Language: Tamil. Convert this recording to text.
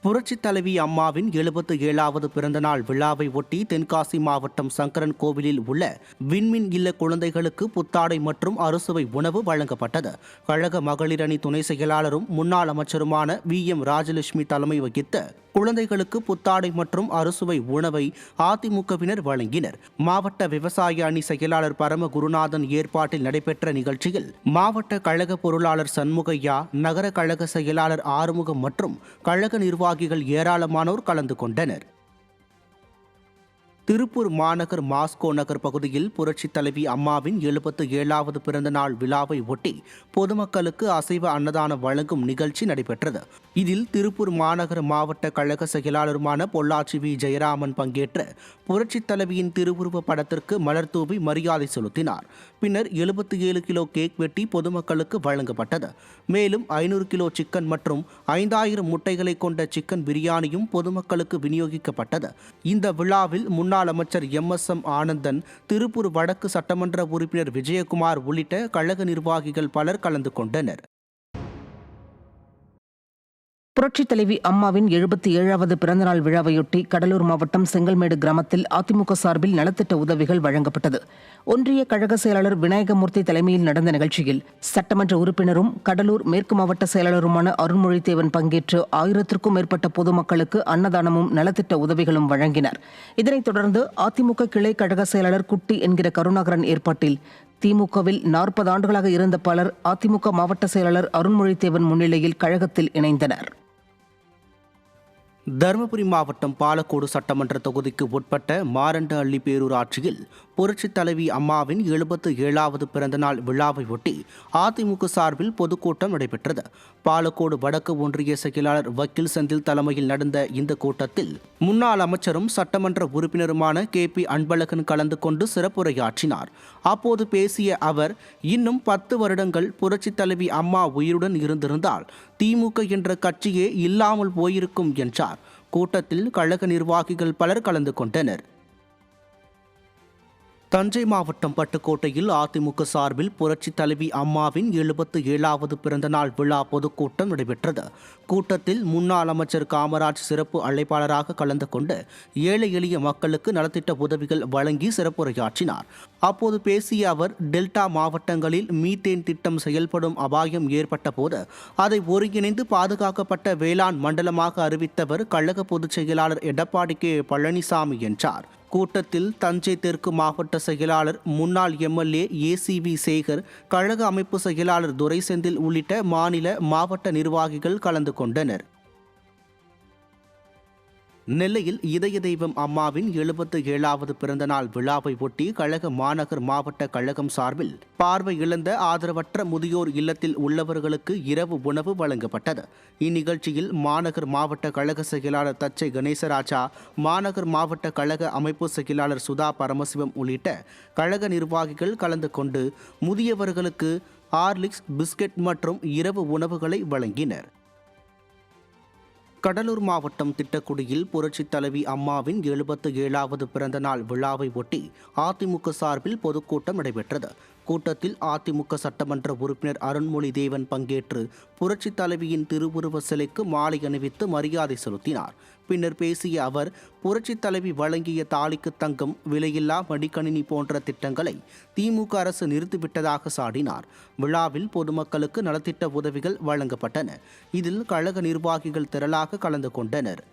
புரட்சித் தலைவி அம்மாவின் 77வது பிறந்தநாள் விழாவை ஒட்டி தென்காசி மாவட்டம் சங்கரன் கோவிலில் உள்ள விண்மீன் இல்ல குழந்தைகளுக்கு புத்தாடை மற்றும் அறுசுவை உணவு வழங்கப்பட்டது. கழக மகளிர் அணி துணை செயலாளரும் முன்னாள் அமைச்சருமான வி.எம். ராஜலட்சுமி தலைமை வகித்த குழந்தைகளுக்கு புத்தாடை மற்றும் அறுசுவை உணவை அதிமுகவினர் வழங்கினர். மாவட்ட விவசாய அணி செயலாளர் பரம குருநாதன் ஏற்பாட்டில் நடைபெற்ற நிகழ்ச்சியில் மாவட்ட கழக பொருளாளர் சண்முகையா, நகர கழக செயலாளர் ஆறுமுகம் மற்றும் கழக நிர்வாகிகள் ஏராளமானோர் கலந்து கொண்டனர். திருப்பூர் மாநகர் மாஸ்கோ நகர் பகுதியில் புரட்சித் தலைவி அம்மாவின் 77வது பிறந்தநாள் விழாவை ஒட்டி பொதுமக்களுக்கு அசைவ அன்னதானம் வழங்கும் நிகழ்ச்சி நடைபெற்றது. இதில் திருப்பூர் மாநகர மாவட்ட கழக செயலாளருமான பொள்ளாச்சி வி. ஜெயராமன் பங்கேற்ற புரட்சித் தலைவியின் திருவுருவ படத்திற்கு மலர் தூவி மரியாதை செலுத்தினார். பின்னர் 77 கிலோ கேக் வெட்டி பொதுமக்களுக்கு வழங்கப்பட்டது. மேலும் 500 கிலோ சிக்கன் மற்றும் 5000 முட்டைகளை கொண்ட சிக்கன் பிரியாணியும் பொதுமக்களுக்கு விநியோகிக்கப்பட்டது. இந்த விழாவில் முன்னாள் அமைச்சர் எம்.எஸ்.எம். ஆனந்தன், திருப்பூர் வடக்கு சட்டமன்ற உறுப்பினர் விஜயகுமார் உள்ளிட்ட கழக நிர்வாகிகள் பலர் கலந்து கொண்டனர். புரட்சித் தலைவி அம்மாவின் 77வது பிறந்தநாள் விழாவையொட்டி கடலூர் மாவட்டம் செங்கல்மேடு கிராமத்தில் அதிமுக சார்பில் நலத்திட்ட உதவிகள் வழங்கப்பட்டது. ஒன்றிய கழக செயலாளர் விநாயகமூர்த்தி தலைமையில் நடந்த நிகழ்ச்சியில் சட்டமன்ற உறுப்பினரும் கடலூர் மேற்கு மாவட்ட செயலாளருமான அருண்மொழிதேவன் பங்கேற்று 1000க்கும் மேற்பட்ட பொதுமக்களுக்கு அன்னதானமும் நலத்திட்ட உதவிகளும் வழங்கினார். இதனைத் தொடர்ந்து அதிமுக கிளை கழக செயலாளர் குட்டி என்கிற கருணாகரன் ஏற்பாட்டில் திமுகவில் 40 ஆண்டுகளாக இருந்த பலர் அதிமுக மாவட்ட செயலாளர் அருண்மொழிதேவன் முன்னிலையில் கழகத்தில் இணைந்தனர். தருமபுரி மாவட்டம் பாலக்கோடு சட்டமன்ற தொகுதிக்கு உட்பட்ட மாரண்டஹள்ளி பேரூராட்சியில் புரட்சித் தலைவி அம்மாவின் 77வது பிறந்தநாள் விழாவை ஒட்டி அதிமுக சார்பில் பொதுக்கூட்டம் நடைபெற்றது. பாலக்கோடு வடக்கு ஒன்றிய செயலாளர் வக்கீல் செந்தில் தலைமையில் நடந்த இந்த கூட்டத்தில் முன்னாள் அமைச்சரும் சட்டமன்ற உறுப்பினருமான கே.பி. அன்பழகன் கலந்து கொண்டு சிறப்புரையாற்றினார். அப்போது பேசிய அவர், இன்னும் 10 வருடங்கள் புரட்சித் தலைவி அம்மா உயிருடன் இருந்திருந்தால் திமுக என்ற கட்சியே இல்லாமல் போயிருக்கும் என்றார். கூட்டத்தில் கழக நிர்வாகிகள் பலர் கலந்து கொண்டனர். தஞ்சை மாவட்டம் பட்டுக்கோட்டையில் அதிமுக சார்பில் புரட்சித் தலைவி அம்மாவின் 77வது பிறந்தநாள் விழா பொதுக்கூட்டம் நடைபெற்றது. கூட்டத்தில் முன்னாள் அமைச்சர் காமராஜ் சிறப்பு அழைப்பாளராக கலந்து கொண்டு ஏழை எளிய மக்களுக்கு நலத்திட்ட உதவிகள் வழங்கி சிறப்புரையாற்றினார். அப்போது பேசிய அவர், டெல்டா மாவட்டங்களில் மீத்தேன் திட்டம் செயல்படும் அபாயம் ஏற்பட்ட போது அதை ஒருங்கிணைந்து பாதுகாக்கப்பட்ட வேளாண் மண்டலமாக அறிவித்தவர் கழக பொதுச் செயலாளர் எடப்பாடி கே. பழனிசாமி என்றார். கூட்டத்தில் தஞ்சை தெற்கு மாவட்ட செயலாளர் முன்னாள் எம்.எல்.ஏ. ஏ.சி.வி. சேகர், கழக அமைப்பு செயலாளர் துரை செந்தில் உள்ளிட்ட மாநில மாவட்ட நிர்வாகிகள் கலந்து கொண்டனர். நெல்லையில் இதய தெய்வம் அம்மாவின் 77வது பிறந்தநாள் விழாவை ஒட்டி கழக மாநகர் மாவட்ட கழகம் சார்பில் பார்வை இழந்த ஆதரவற்ற முதியோர் இல்லத்தில் உள்ளவர்களுக்கு இரவு உணவு வழங்கப்பட்டது. இந்நிகழ்ச்சியில் மாநகர் மாவட்ட கழக செயலாளர் தச்சை கணேசராஜா, மாநகர் மாவட்ட கழக அமைப்பு செயலாளர் சுதா பரமசிவம் உள்ளிட்ட கழக நிர்வாகிகள் கலந்து கொண்டு முதியவர்களுக்கு ஹார்லிக்ஸ், பிஸ்கட் மற்றும் இரவு உணவுகளை வழங்கினர். கடலூர் மாவட்டம் திட்டக்குடியில் புரட்சித் தலைவி அம்மாவின் 77வது பிறந்தநாள் விழாவை ஒட்டி அதிமுக சார்பில் பொதுக்கூட்டம் நடைபெற்றது. கூட்டத்தில் அதிமுக சட்டமன்ற உறுப்பினர் அருண்மொழிதேவன் பங்கேற்று புரட்சித் தலைவியின் திருவுருவ சிலைக்கு மாலை அணிவித்து மரியாதை செலுத்தினார். பின்னர் பேசிய அவர், புரட்சித் தலைவி வழங்கிய தாலிக்கு தங்கம், விலையில்லா மடிக்கணினி போன்ற திட்டங்களை திமுக அரசு நிறுத்திவிட்டதாக சாடினார். விழாவில் பொதுமக்களுக்கு நலத்திட்ட உதவிகள் வழங்கப்பட்டன. இதில் கழக நிர்வாகிகள் திரளாக கலந்து கொண்டனர்.